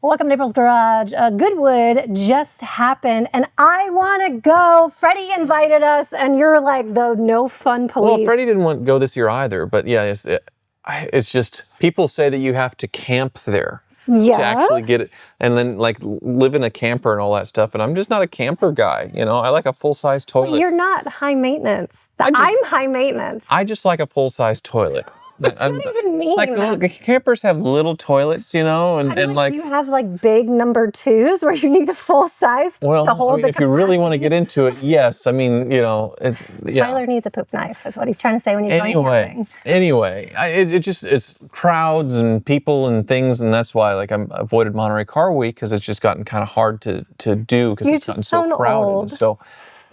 Welcome to April's Garage. Goodwood just happened, and I want to go. Freddie invited us, and you're like the no fun police. Well, Freddie didn't want to go this year either, but yeah, it's just people say that you have to camp there to actually get it, and then like live in a camper and all that stuff. And I'm just not a camper guy, you know. I like a full-size toilet. Well, you're not high maintenance. I'm high maintenance. I just like a full-size toilet. What does that even mean? Like campers have little toilets, you know, and like you have like big number twos where you need a full size to hold if you really want to get into it, yes. I mean, you know, yeah. Tyler needs a poop knife, is what he's trying to say when you're going camping. Anyway, it's crowds and people and things, and that's why like I avoided Monterey Car Week because it's just gotten kind of hard to do because it's gotten so crowded. Old. So.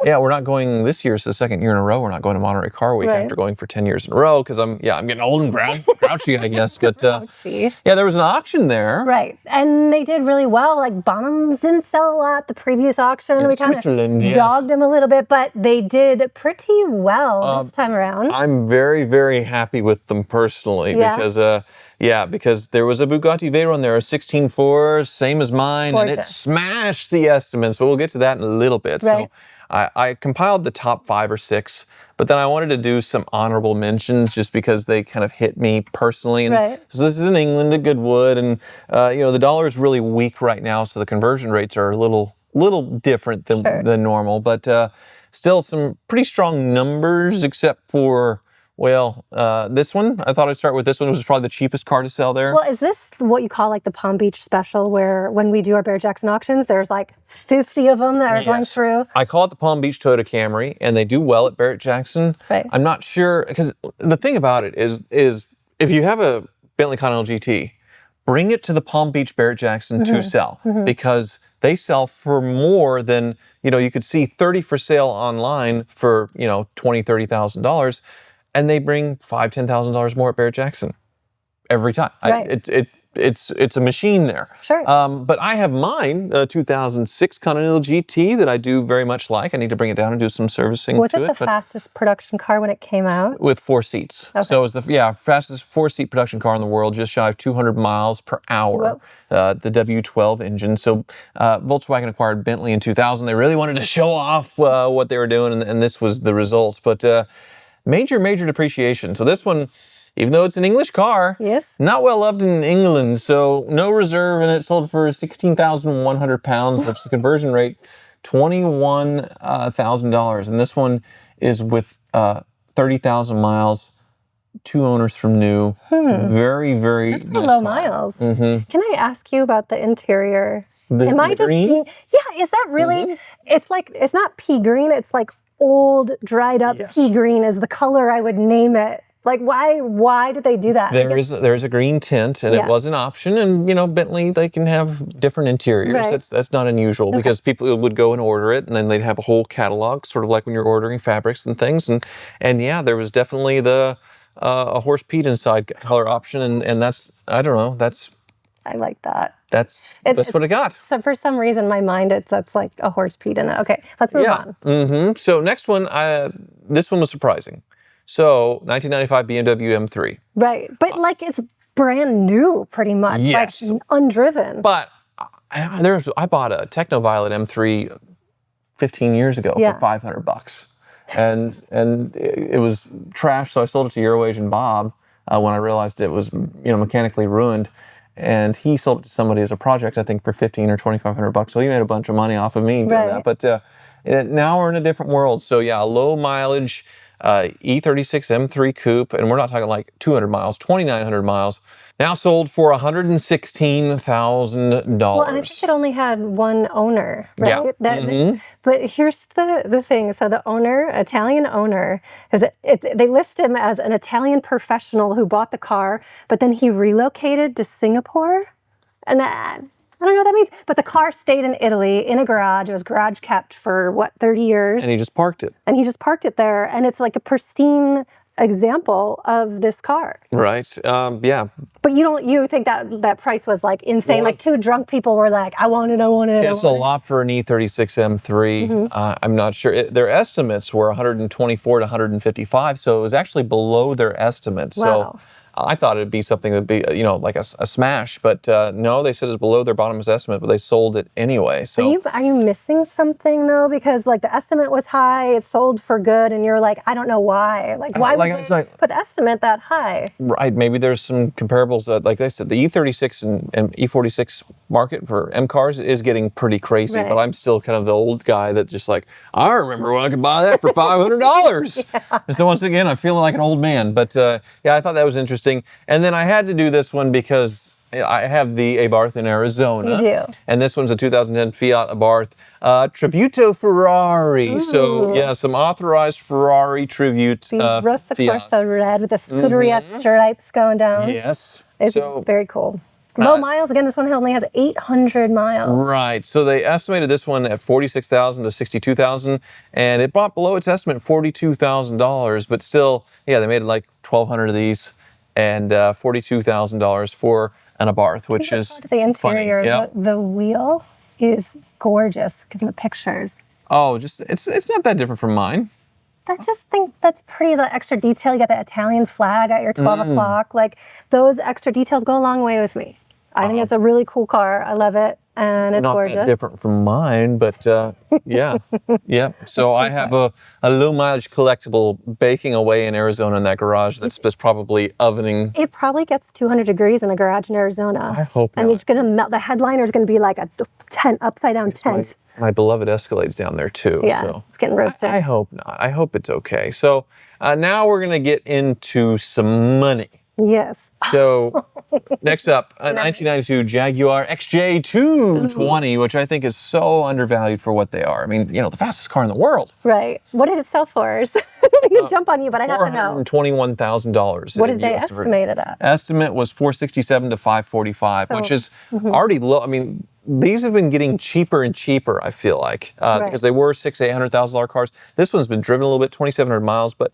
Yeah, we're not going this year. It's the second year in a row. We're not going to Monterey Car Week after going for 10 years in a row because I'm getting old and grouchy, I guess. But yeah, there was an auction there. Right, and they did really well. Like Bonhams didn't sell a lot the previous auction. We kind of dogged them a little bit, but they did pretty well this time around. I'm very, very happy with them personally because there was a Bugatti Veyron there, a 16.4, same as mine, and it smashed the estimates. But we'll get to that in a little bit. Right. So. I compiled the top 5 or 6, but then I wanted to do some honorable mentions just because they kind of hit me personally. And so this is in England at Goodwood, and you know the dollar is really weak right now, so the conversion rates are a little different than normal, but still some pretty strong numbers, except for. Well, this one, I thought I'd start with this one. It was probably the cheapest car to sell there. Well, is this what you call like the Palm Beach special where when we do our Barrett-Jackson auctions, there's like 50 of them that are going through? I call it the Palm Beach Toyota Camry, and they do well at Barrett-Jackson. Right. I'm not sure, because the thing about it is if you have a Bentley Continental GT, bring it to the Palm Beach Barrett-Jackson to sell, because they sell for more than, you know, you could see 30 for sale online for, you know, $20,000, $30,000. And they bring $5,000, $10,000 more at Barrett-Jackson every time. Right. It's a machine there. Sure. But I have mine, a 2006 Continental GT that I do very much like. I need to bring it down and do some servicing Was it the fastest production car when it came out? With 4 seats. Okay. So it was the fastest 4-seat production car in the world, just shy of 200 miles per hour. The W12 engine. So Volkswagen acquired Bentley in 2000. They really wanted to show off what they were doing, and this was the result. But major depreciation. So this one, even though it's an English car, not well loved in England. So no reserve, and it sold for 16,100 pounds, which is the conversion rate, $21,000. And this one is with 30,000 miles, 2 owners from new. Very That's pretty low miles. Can I ask you about the interior? Am I just seeing? Yeah, is that really? It's like, it's not pea green. It's like old, dried up pea green is the color I would name it. Like, why did they do that? There's a green tint, and it was an option. And, you know, Bentley, they can have different interiors. Right. That's not unusual because people would go and order it, and then they'd have a whole catalog, sort of like when you're ordering fabrics and things. And yeah, there was definitely a horse peat inside color option, and that's, I don't know, I like that. That's what I got. So for some reason, my mind, that's like a horse peat in it. Okay, let's move on. So next one, this one was surprising. So 1995 BMW M3. Right, but like it's brand new, pretty much. Yes. Like undriven. But I bought a Techno Violet M3 15 years ago for $500, and it was trash. So I sold it to Euro Asian Bob when I realized it was, you know, mechanically ruined. And he sold it to somebody as a project, I think, for $1,500 or $2,500. So he made a bunch of money off of me doing that. But now we're in a different world. So yeah, low mileage E36 M3 coupe, and we're not talking like 200 miles, 2,900 miles. Now sold for $116,000. Well, and I think it only had one owner, right? Yeah. But here's the thing. So the owner, Italian owner, they list him as an Italian professional who bought the car, but then he relocated to Singapore. And I don't know what that means. But the car stayed in Italy in a garage. It was garage kept for, 30 years? And he just parked it. And he just parked it there. And it's like a pristine example of this car. Right. Yeah. But you think that price was like insane? Well, like 2 drunk people were like, I want it. It's a lot for an E36 M3. I'm not sure. Their estimates were 124 to 155, so it was actually below their estimates. Wow. So I thought it'd be something that'd be, you know, like a smash, but no, they said it's below their bottomless estimate, but they sold it anyway. So are you missing something though? Because like the estimate was high, it sold for good, and you're like, I don't know why. Like why would they put the estimate that high? Right, maybe there's some comparables. Like I said, the E36 and E46 market for M cars is getting pretty crazy, but I'm still kind of the old guy that just like, I remember when I could buy that for $500. And so once again, I'm feeling like an old man, but yeah, I thought that was interesting. And then I had to do this one because I have the Abarth in Arizona. You do. And this one's a 2010 Fiat Abarth Tributo Ferrari. Ooh. So yeah, some authorized Ferrari tribute. The Rosa Corsa red with the Scuderia stripes going down. Yes. It's very cool. Low miles, again, this one only has 800 miles. Right, so they estimated this one at $46,000 to $62,000, and it bought below its estimate $42,000, but still, yeah, they made like 1,200 of these, and $42,000 for an Abarth, which is the interior, funny. Yep. The wheel is gorgeous, given the pictures. Oh, just it's not that different from mine. I just think that's pretty, the extra detail. You got the Italian flag at your 12 o'clock. Like, those extra details go a long way with me. I think it's a really cool car. I love it, and it's gorgeous. Not that different from mine, but yeah. Yeah. So I have a low mileage collectible baking away in Arizona in that garage that's probably ovening. It probably gets 200 degrees in a garage in Arizona. I hope not. And it's going to melt. The headliner is going to be like a tent, upside down tent. My beloved Escalade's down there too. Yeah, so it's getting roasted. I hope not. I hope it's okay. So now we're going to get into some money. Yes. So next up, a 1992 Jaguar XJ220, which I think is so undervalued for what they are. I mean, you know, the fastest car in the world. Right. What did it sell for? I can jump on you, but I have to know. $421,000. What did they estimate it at? Estimate was $467,000 to $545,000, which is already low. I mean, these have been getting cheaper and cheaper, I feel like, because they were $600,000-$800,000 cars. This one's been driven a little bit, 2,700 miles, but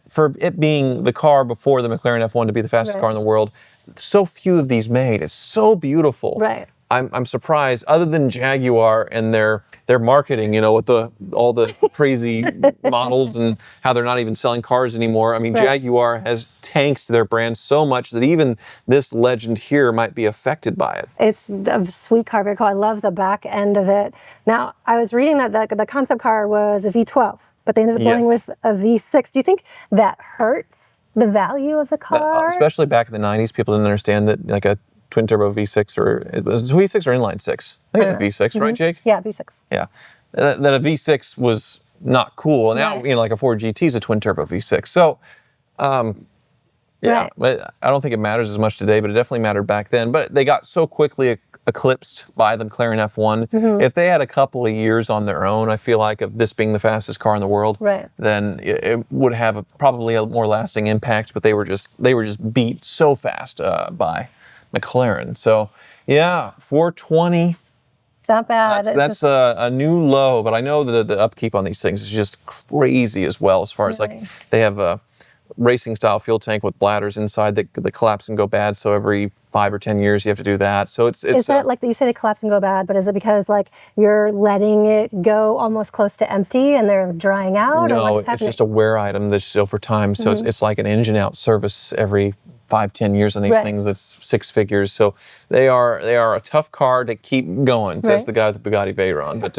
for it being the car before the McLaren F1 to be the fastest car in the world, so few of these made. It's so beautiful. Right. I'm surprised, other than Jaguar and their marketing, you know, with all the crazy models and how they're not even selling cars anymore. I mean, Jaguar has tanked their brand so much that even this legend here might be affected by it. It's a sweet car, very cool. I love the back end of it. Now, I was reading that the concept car was a V12, but they ended up going with a V6. Do you think that hurts the value of the car? Especially back in the 90s, people didn't understand that like a twin turbo V6 or it was a V6 or inline six. I think it's a V6, right, Jake? Yeah, V6. Yeah, that a V6 was not cool. And now, you know, like a Ford GT is a twin turbo V6. So, yeah, but I don't think it matters as much today, but it definitely mattered back then. But they got so quickly eclipsed by the McLaren F1. If they had a couple of years on their own, I feel like, of this being the fastest car in the world, then it would have probably a more lasting impact. But they were just beat so fast by McLaren. So yeah, 420. Not bad. That's a new low, but I know the upkeep on these things is just crazy as well. As far as like they have a racing style fuel tank with bladders inside that collapse and go bad. So every 5 or 10 years you have to do that. So it's is that like you say they collapse and go bad, but is it because like you're letting it go almost close to empty and they're drying out? No, or what's it's just a wear item that's just over time. So it's like an engine out service every 5-10 years on these things. That's 6 figures. So they are a tough car to keep going, says the guy with the Bugatti Veyron. But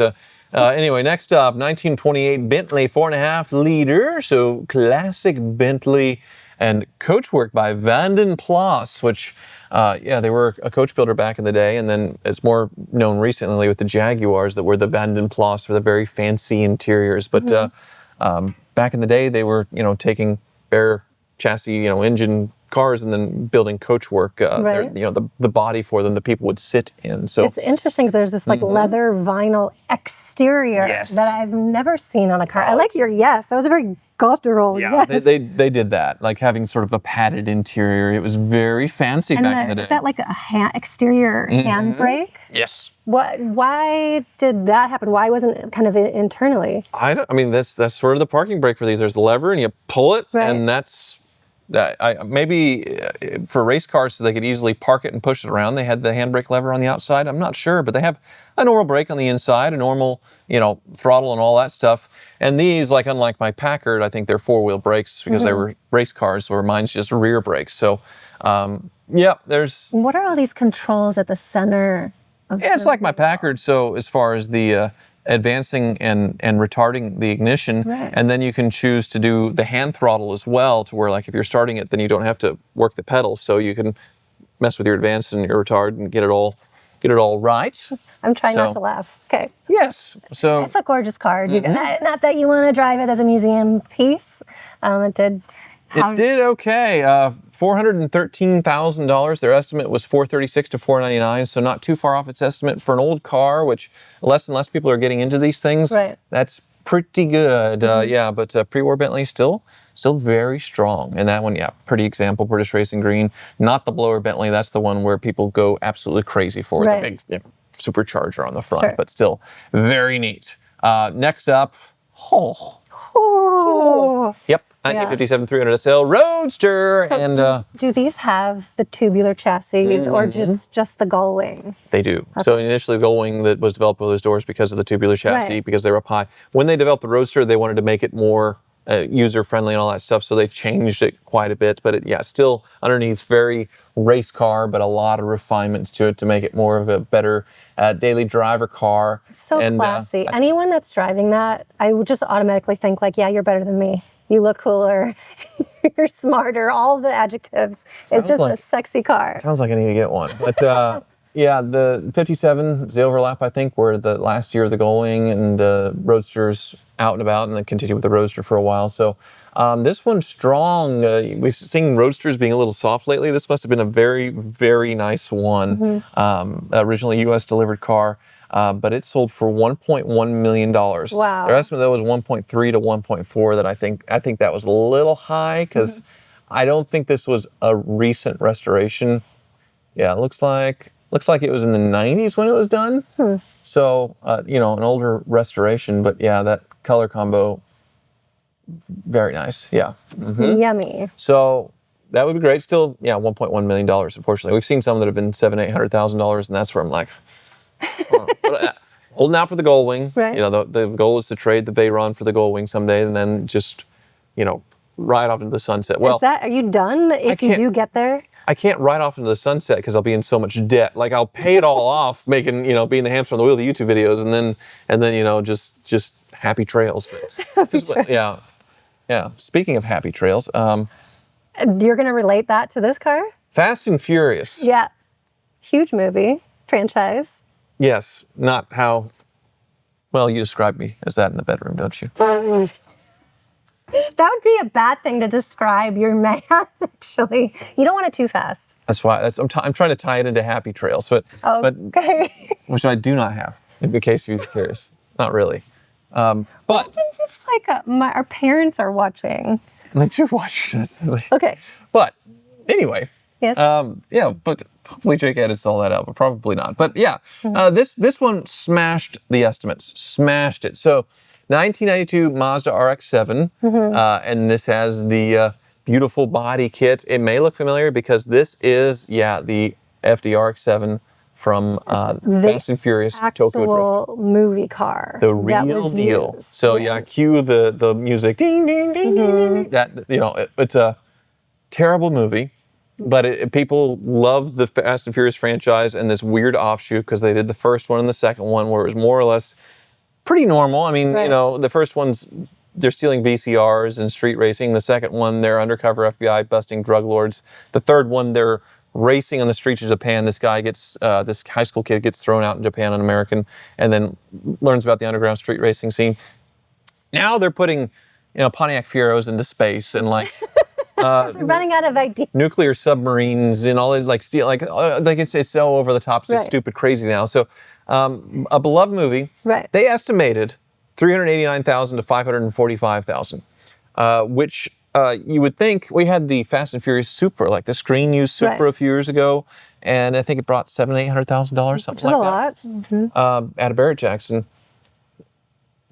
anyway, next up, 1928 Bentley 4.5 liter. So classic Bentley and coachwork by Vanden Plas, which they were a coach builder back in the day, and then it's more known recently with the Jaguars that were the Vanden Plas for the very fancy interiors. But back in the day, they were taking bare chassis, engine cars and then building coachwork, the body for them that people would sit in. So it's interesting. There's this like leather vinyl exterior that I've never seen on a car. I like your yes. That was a very guttural yes. They did that, like having sort of a padded interior. It was very fancy back in the day. Is that like a exterior handbrake? Yes. Why did that happen? Why wasn't it kind of internally? I mean, that's sort of the parking brake for these. There's the lever and you pull it and that's Maybe for race cars so they could easily park it and push it around. They had the handbrake lever on the outside. I'm not sure, but they have a normal brake on the inside, a normal, throttle and all that stuff. And these, unlike my Packard, I think they're four-wheel brakes because they were race cars, where mine's just rear brakes. So, there's... What are all these controls at the center? It's like my Packard. So as far as the advancing and retarding the ignition, and then you can choose to do the hand throttle as well, to where if you're starting it, then you don't have to work the pedal, so you can mess with your advance and your retard and get it all right. I'm trying not to laugh. Okay. Yes. So it's a gorgeous car. Not that you want to drive it as a museum piece. It did. It did okay. $413,000. Their estimate was $436,000 to $499,000, so not too far off its estimate for an old car, which less and less people are getting into these things. Right. That's pretty good. But pre-war Bentley still very strong. And that one, pretty example, British Racing Green. Not the blower Bentley. That's the one where people go absolutely crazy for. The big supercharger on the front, but still very neat. Next up, Yep. 1957 300 SL Roadster. So do these have the tubular chassis or just the gull wing? They do. Okay. So initially the gull wing that was developed with those doors because of the tubular chassis, because they were up high. When they developed the Roadster, they wanted to make it more user-friendly and all that stuff, so they changed it quite a bit. But still underneath very race car, but a lot of refinements to it to make it more of a better daily driver car. It's so classy. Anyone that's driving that, I would just automatically think you're better than me. You look cooler, you're smarter, all the adjectives. It's just a sexy car. Sounds like I need to get one. But the 57, the overlap, I think, were the last year of the Gullwing, and the Roadster's out and about, and then continued with the Roadster for a while. So this one's strong. We've seen Roadsters being a little soft lately. This must have been a very, very nice one. Originally U.S. delivered car. But it sold for $1.1 million. Wow. Their estimate though was 1.3 to 1.4. That I think that was a little high, because I don't think this was a recent restoration. Yeah, it looks like it was in the 90s when it was done. So an older restoration, but that color combo, very nice. Yeah. Yummy. So that would be great. Still, $1.1 million. Unfortunately, we've seen some that have been $700,000-$800,000, and that's where I'm like. Holding out for the Gullwing. Right. The goal is to trade the Veyron for the Gullwing someday, and then just, ride off into the sunset. Well, are you done if you do get there? I can't ride off into the sunset because I'll be in so much debt. I'll pay it all off, making, being the hamster on the wheel of the YouTube videos, and then just happy trails. Yeah. Speaking of happy trails, you're gonna relate that to this car? Fast and Furious. Yeah. Huge movie franchise. Yes, not how, well, you describe me as that in the bedroom, don't you? That would be a bad thing to describe your man, actually. You don't want it too fast. That's why, I'm trying to tie it into happy trails, but which I do not have, in case you're curious. Not really. What happens if, our parents are watching? They do watch this. Okay. But, anyway. Yes. But hopefully Jake edits all that out, but probably not. But this one smashed the estimates, smashed it. So 1992 Mazda RX-7, and this has the beautiful body kit. It may look familiar because this is, the FD-RX-7 from Fast and Furious Tokyo Drift. Actual movie car. The real deal. Used. So cue the music. Ding, ding, ding, ding, ding. That, it's a terrible movie. But people love the Fast and Furious franchise and this weird offshoot, because they did the first one and the second one where it was more or less pretty normal. I mean, the first one's, they're stealing VCRs and street racing. The second one, they're undercover FBI busting drug lords. The third one, they're racing on the streets of Japan. This guy this high school kid gets thrown out in Japan, an American, and then learns about the underground street racing scene. Now they're putting, Pontiac Fieros into space and running out of ideas. Nuclear submarines and all this, steel, it's so over the top, it's just stupid crazy now. So, a beloved movie. Right. They estimated $389,000 to $545,000, which you would think, we had the Fast and Furious Supra, the screen used Supra a few years ago, and I think it brought $700,000-$800,000, something like that. Which is a lot. At a Barrett Jackson,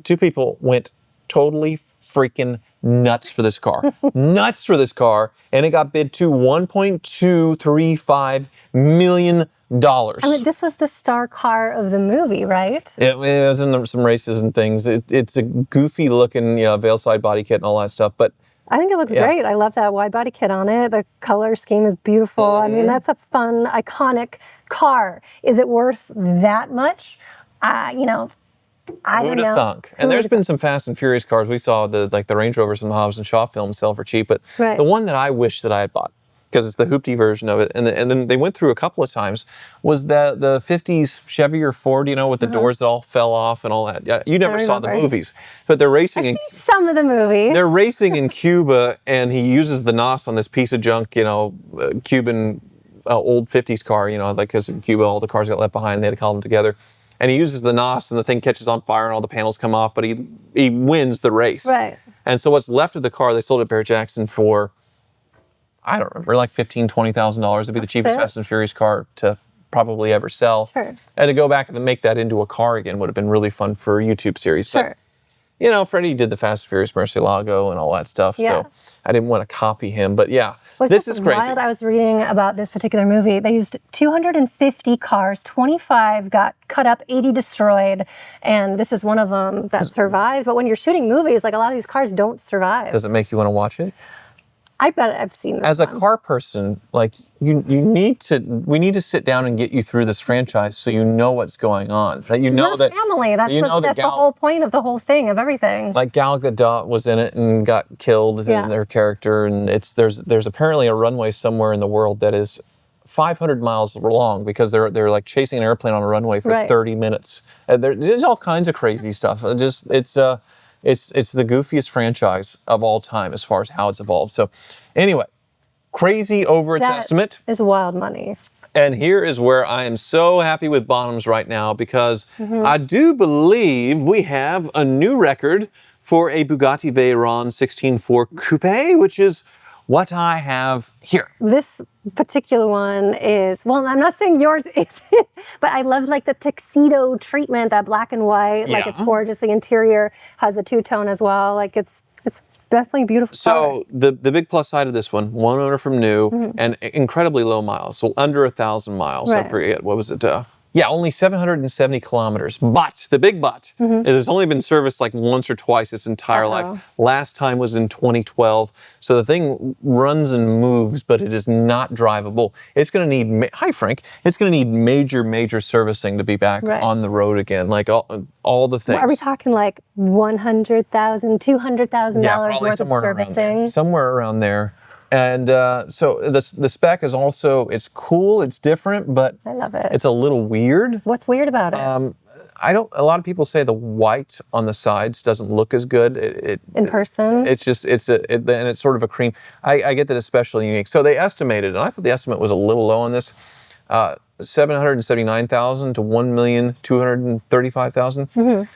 two people went totally freaking nuts for this car. Nuts for this car. And it got bid to $1.235 million. I mean, this was the star car of the movie, right? It was in some races and things. It's a goofy looking, veil side body kit and all that stuff. But I think it looks great. I love that wide body kit on it. The color scheme is beautiful. I mean, that's a fun, iconic car. Is it worth that much? I don't know. Who'd have thunk? And there's been some Fast and Furious cars. We saw the Range Rovers from the Hobbs and Shaw film sell for cheap. But the one that I wish that I had bought, because it's the Hoopty version of it, and then they went through a couple of times, was the 50s Chevy or Ford, with the doors that all fell off and all that. Yeah, you never saw the movies, but they're racing. I've seen some of the movie. They're racing in Cuba, and he uses the NOS on this piece of junk, Cuban old 50s car, because in Cuba all the cars got left behind. They had to call them together. And he uses the NOS, and the thing catches on fire, and all the panels come off, but he wins the race. Right. And so what's left of the car, they sold it at Barrett-Jackson for, I don't remember, like $15,000, $20. It'd be the cheapest Fast and Furious car to probably ever sell. Sure. And to go back and make that into a car again would have been really fun for a YouTube series. Sure. But, Freddie did the Fast and Furious Murcielago and all that stuff, so I didn't want to copy him. But this is crazy. Wild. I was reading about this particular movie. They used 250 cars, 25 got cut up, 80 destroyed, and this is one of them that survived. But when you're shooting movies, like a lot of these cars don't survive. Does it make you want to watch it? I bet I've seen this. As a car person, like we need to sit down and get you through this franchise so you know what's going on. That You're that family. That's the whole point of the whole thing, of everything. Like Gal Gadot was in it and got killed in their character, and there's apparently a runway somewhere in the world that is 500 miles long because they're like chasing an airplane on a runway for 30 minutes. And there's all kinds of crazy stuff. It's the goofiest franchise of all time as far as how it's evolved. So anyway, crazy over its estimate. Is wild money. And here is where I am so happy with Bonhams right now, because I do believe we have a new record for a Bugatti Veyron 16.4 Coupe, which is what I have here. This particular one is, well, I'm not saying yours isn't, but I love like the tuxedo treatment, that black and white, like it's gorgeous. The interior has a two-tone as well. Like it's definitely a beautiful car. So the big plus side of this one owner from new and incredibly low miles, so under 1,000 miles. I forget, what was it? Only 770 kilometers. But the big but is it's only been serviced like once or twice its entire life. Last time was in 2012. So the thing runs and moves, but it is not drivable. It's going to need, hi Frank, it's going to need major servicing to be back on the road again. Like all the things. Are we talking like $100,000, $200,000 worth of servicing? Somewhere around there. And so the spec is also, it's cool, it's different, but I love it. It's a little weird. What's weird about it? A lot of people say the white on the sides doesn't look as good. In person? It's just, and it's sort of a cream. I get that it's especially unique. So they estimated, and I thought the estimate was a little low on this, 779,000 to 1,235,000.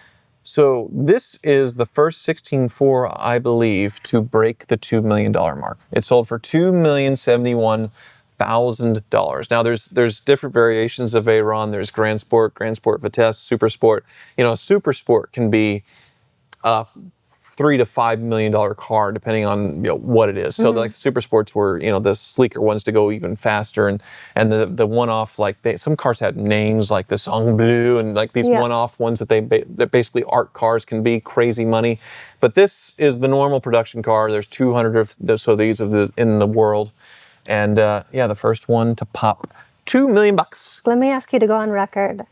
So this is the first 16.4, I believe, to break the $2 million mark. It sold for $2,071,000. Now there's different variations of Veyron. There's Grand Sport, Vitesse, Super Sport. Super Sport can be $3 to $5 million car, depending on what it is. So like the Super Sports were the sleeker ones to go even faster, and the one-off, like some cars had names like the Song Bleu and like these one-off ones that that basically art cars can be crazy money. But this is the normal production car. There's 200 of these in the world, and the first one to pop $2 million. Let me ask you to go on record.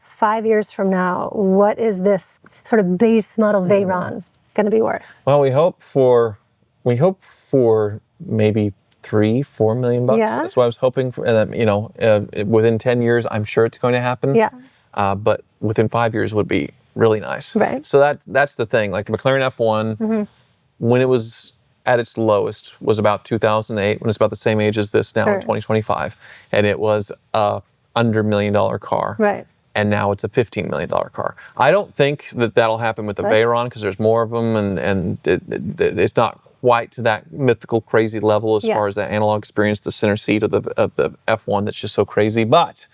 5 years from now, what is this sort of base model Veyron going to be worth? Well, we hope for maybe $3-4 million. That's what I was hoping for. And within 10 years, I'm sure it's going to happen. Yeah. But within 5 years would be really nice. Right. So that's the thing. Like the McLaren F1, when it was at its lowest, was about 2008. When it's about the same age as this now in 2025, and it was a under $1 million car. Right. And now it's a $15 million car. I don't think that'll happen with the Veyron, because there's more of them, and it's not quite to that mythical, crazy level as far as the analog experience, the center seat of the F1 that's just so crazy. But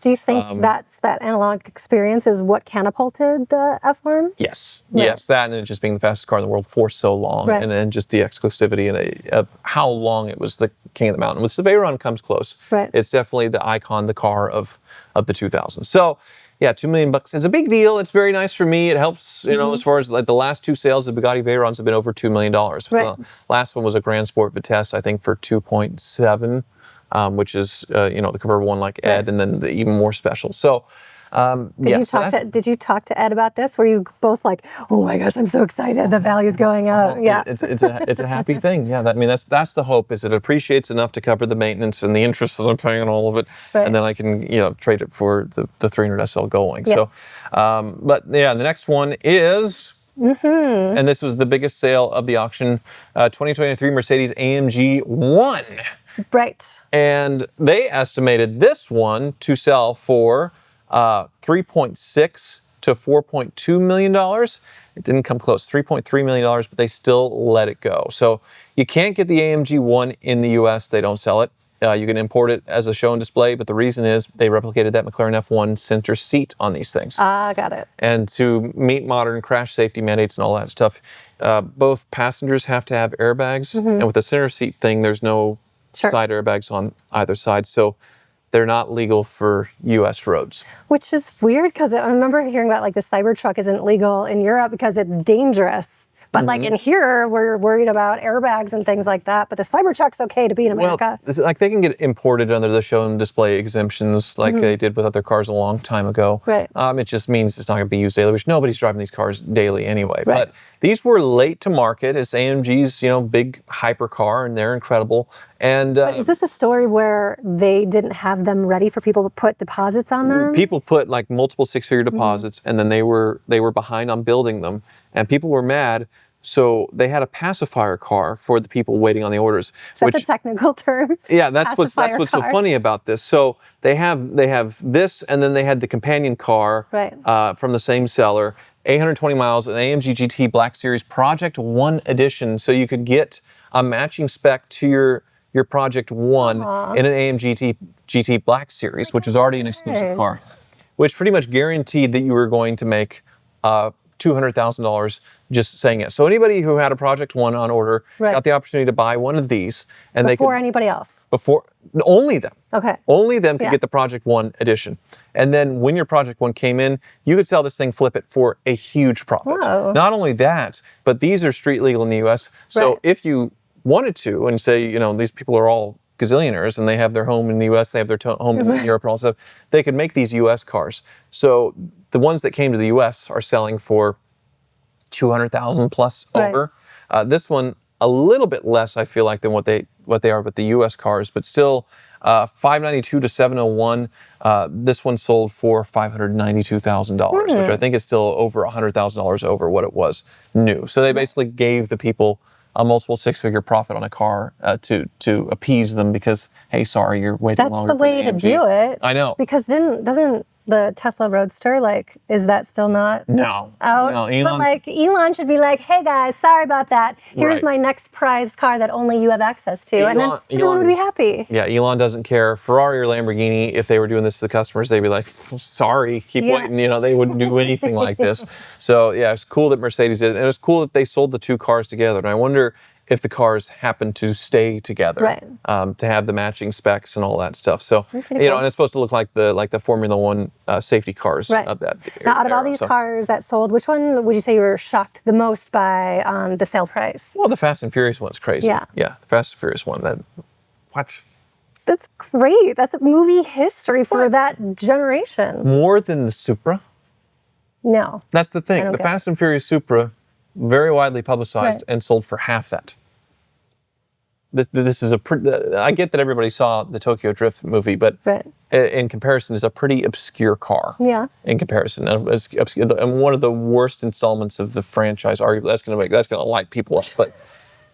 Do you think that analog experience is what catapulted the F1? Yes. Right. Yes, that and it just being the fastest car in the world for so long, Right. and then just the exclusivity of how long it was the king of the mountain. With the Veyron comes close. Right. It's definitely the icon, the car of the 2000s. So, yeah, $2 million. It's a big deal. It's very nice for me. It helps, as far as like the last 2 sales of Bugatti Veyrons have been over $2 million. Right. The last one was a Grand Sport Vitesse, I think, for 2.7, which is, the convertible one like Ed, Right. and then the even more special. So, Did you talk to Ed about this? Were you both like, "Oh my gosh, I'm so excited! The value's going up." Yeah, it's a happy thing. Yeah, that's the hope. Is it appreciates enough to cover the maintenance and the interest that I'm paying on all of it, Right. and then I can trade it for the 300 SL going. Yeah. So, but yeah, the next one is. And this was the biggest sale of the auction, 2023 Mercedes AMG One. right. And they estimated this one to sell for $3.6 to $4.2 million. It didn't come close, $3.3 million, but they still let it go. So you can't get the AMG One in the US. They don't sell it. You can import it as a show and display, but the reason is they replicated that McLaren F1 center seat on these things. Got it. And to meet modern crash safety mandates and all that stuff, both passengers have to have airbags, and with the center seat thing, there's no side airbags on either side, so they're not legal for U.S. roads. Which is weird because I remember hearing about like the Cybertruck isn't legal in Europe because it's dangerous. But like in here, we're worried about airbags and things like that. But the Cybertruck's okay to be in America. Well, like they can get imported under the show and display exemptions like they did with other cars a long time ago. Right. It just means it's not going to be used daily, which nobody's driving these cars daily anyway. Right. But these were late to market. It's AMG's, big hypercar, and they're incredible. And But is this a story where they didn't have them ready for people to put deposits on them? People put like multiple 6-figure deposits, and then they were behind on building them, and people were mad. So they had a pacifier car for the people waiting on the orders. Is that the technical term? Yeah, that's what's Pacifier so car. funny about this. So they have this, and then they had the companion car from the same seller, 820 miles, an AMG GT Black Series Project One edition. So you could get a matching spec to your Project One in an AMG GT Black Series, which was already an exclusive car, which pretty much guaranteed that you were going to make $200,000 just saying it. So anybody who had a Project One on order got the opportunity to buy one of these, and before anybody else. Before only them. Okay. Only them could get the Project One edition. And then when your Project One came in, you could sell this thing, flip it for a huge profit. Whoa. Not only that, but these are street legal in the US. So if you wanted to, and say, these people are all gazillionaires and they have their home in the US, they have their home in Europe and all stuff, they could make these US cars. So the ones that came to the US are selling for 200,000 plus over. This one a little bit less, I feel like, than what they are with the US cars, but still 592 to 701. This one sold for $592,000, which I think is still over $100,000 over what it was new. So they basically gave the people a multiple 6-figure profit on a car to appease them because, hey, sorry, you're waiting longer. That's the way to do it. I know. Because doesn't the Tesla Roadster, is that still not out? No, but Elon should be like, hey guys, sorry about that. Here's my next prized car that only you have access to. And then everyone would be happy. Yeah, Elon doesn't care. Ferrari or Lamborghini, if they were doing this to the customers, they'd be like, sorry, keep waiting. They wouldn't do anything like this. So yeah, it's cool that Mercedes did it. And it was cool that they sold the two cars together. And I wonder if the cars happen to stay together, to have the matching specs and all that stuff. So, cool. And it's supposed to look like the Formula One safety cars of that era. Now, out of all these cars that sold, which one would you say you were shocked the most by the sale price? Well, the Fast and Furious one's crazy. Yeah, the Fast and Furious one. What? That's great. That's movie history for that generation. More than the Supra? No. That's the thing. The Fast and Furious Supra, very widely publicized and sold for half that. This is I get that everybody saw the Tokyo Drift movie, but in comparison, it's a pretty obscure car. Yeah. In comparison, and one of the worst installments of the franchise. Arguably, that's going to light people up.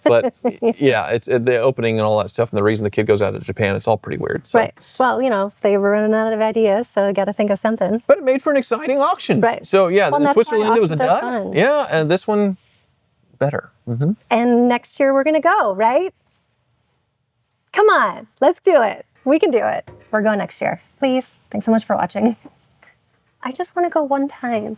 But yeah, it's the opening and all that stuff, and the reason the kid goes out to Japan, it's all pretty weird. So. Right. Well, they were running out of ideas, so got to think of something. But it made for an exciting auction. Right. So yeah, in Switzerland it was a dud. Yeah, and this one better. Mm-hmm. And next year we're going to go, right? Come on, let's do it. We can do it. We're going next year. Please. Thanks so much for watching. I just want to go one time.